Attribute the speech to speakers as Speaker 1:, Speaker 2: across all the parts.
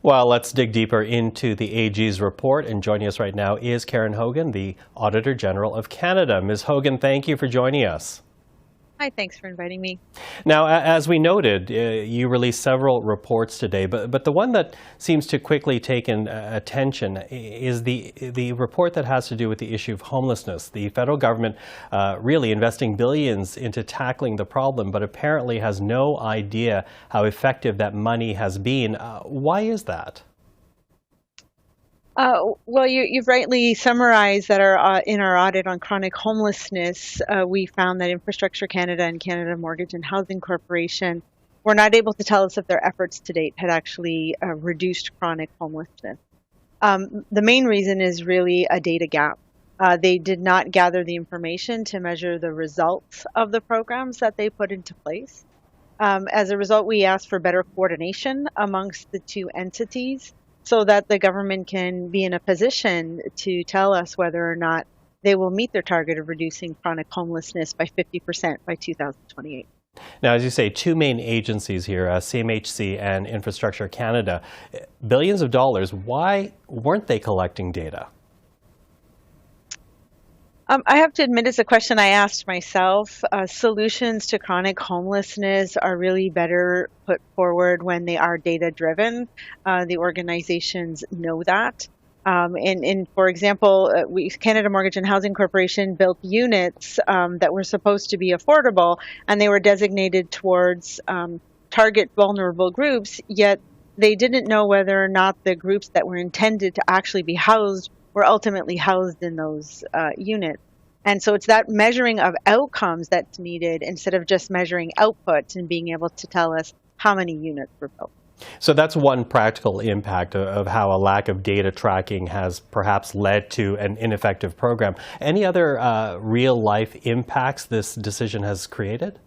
Speaker 1: Well, let's dig deeper into the AG's report. And joining us right now is Karen Hogan, the Auditor General of Canada. Ms. Hogan, thank you for joining us.
Speaker 2: Hi, thanks for inviting me.
Speaker 1: Now, as we noted, you released several reports today, but the one that seems to quickly take attention is the report that has to do with the issue of homelessness. The federal government really investing billions into tackling the problem, but apparently has no idea how effective that money has been. Why is that?
Speaker 2: Well, you've rightly summarized that in our audit on chronic homelessness, we found that Infrastructure Canada and Canada Mortgage and Housing Corporation were not able to tell us if their efforts to date had actually reduced chronic homelessness. The main reason is really a data gap. They did not gather the information to measure the results of the programs that they put into place. As a result, we asked for better coordination amongst the two entities, so that the government can be in a position to tell us whether or not they will meet their target of reducing chronic homelessness by 50% by 2028.
Speaker 1: Now, as you say, two main agencies here, CMHC and Infrastructure Canada, billions of dollars. Why weren't they collecting data?
Speaker 2: I have to admit, it's a question I asked myself. Solutions to chronic homelessness are really better put forward when they are data-driven. The organizations know that. And for example, Canada Mortgage and Housing Corporation built units that were supposed to be affordable, and they were designated towards target vulnerable groups, yet they didn't know whether or not the groups that were intended to actually be housed were ultimately housed in those units. And so it's that measuring of outcomes that's needed instead of just measuring output and being able to tell us how many units were built.
Speaker 1: So that's one practical impact of how a lack of data tracking has perhaps led to an ineffective program. Any other real-life impacts this decision has created?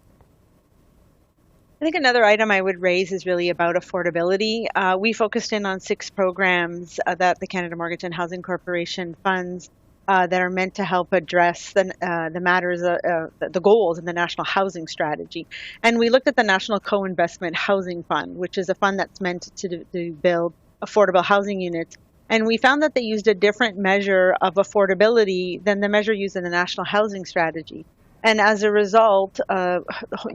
Speaker 2: I think another item I would raise is really about affordability. We focused in on 6 programs that the Canada Mortgage and Housing Corporation funds that are meant to help address the matters, the goals in the National Housing Strategy. And we looked at the National Co-Investment Housing Fund, which is a fund that's meant to build affordable housing units. And we found that they used a different measure of affordability than the measure used in the National Housing Strategy. And as a result,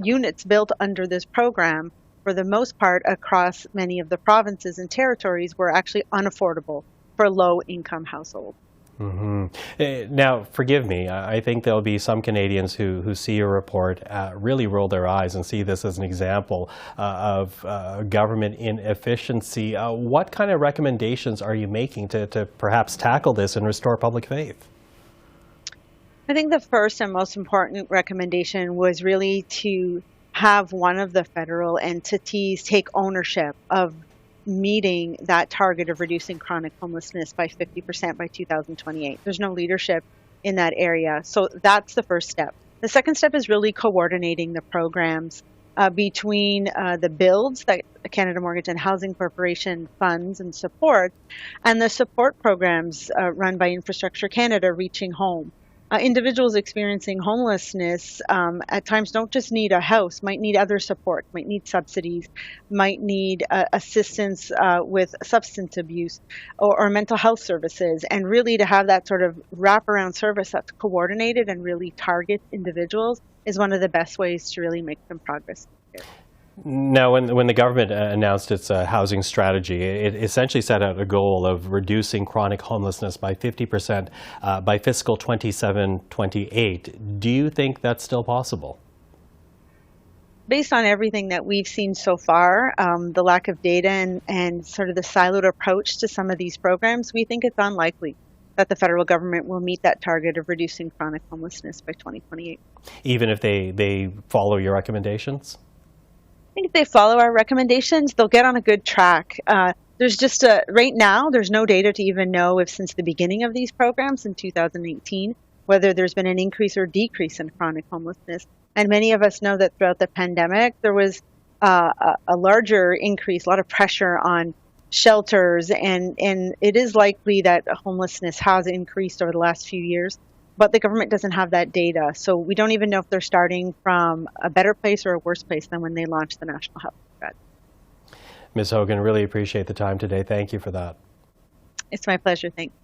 Speaker 2: units built under this program, for the most part across many of the provinces and territories, were actually unaffordable for low-income households.
Speaker 1: Mm-hmm. Now, forgive me, I think there'll be some Canadians who see your report really roll their eyes and see this as an example of government inefficiency. What kind of recommendations are you making to perhaps tackle this and restore public faith?
Speaker 2: I think the first and most important recommendation was really to have one of the federal entities take ownership of meeting that target of reducing chronic homelessness by 50% by 2028. There's no leadership in that area. So that's the first step. The second step is really coordinating the programs between the builds that Canada Mortgage and Housing Corporation funds and supports, and the support programs run by Infrastructure Canada, Reaching Home. Individuals experiencing homelessness at times don't just need a house, might need other support, might need subsidies, might need assistance with substance abuse or mental health services. And really to have that sort of wraparound service that's coordinated and really targets individuals is one of the best ways to really make some progress here.
Speaker 1: Now, when the government announced its housing strategy, it essentially set out a goal of reducing chronic homelessness by 50% by fiscal 27-28. Do you think that's still possible?
Speaker 2: Based on everything that we've seen so far, the lack of data and sort of the siloed approach to some of these programs, we think it's unlikely that the federal government will meet that target of reducing chronic homelessness by 2028.
Speaker 1: Even if they follow your recommendations?
Speaker 2: I think if they follow our recommendations, they'll get on a good track. There's just right now, there's no data to even know if since the beginning of these programs in 2018, whether there's been an increase or decrease in chronic homelessness. And many of us know that throughout the pandemic, there was a larger increase, a lot of pressure on shelters, and it is likely that homelessness has increased over the last few years. But the government doesn't have that data, so we don't even know if they're starting from a better place or a worse place than when they launched the National Housing Strategy.
Speaker 1: Ms. Hogan, really appreciate the time today. Thank you for that.
Speaker 2: It's my pleasure. Thanks.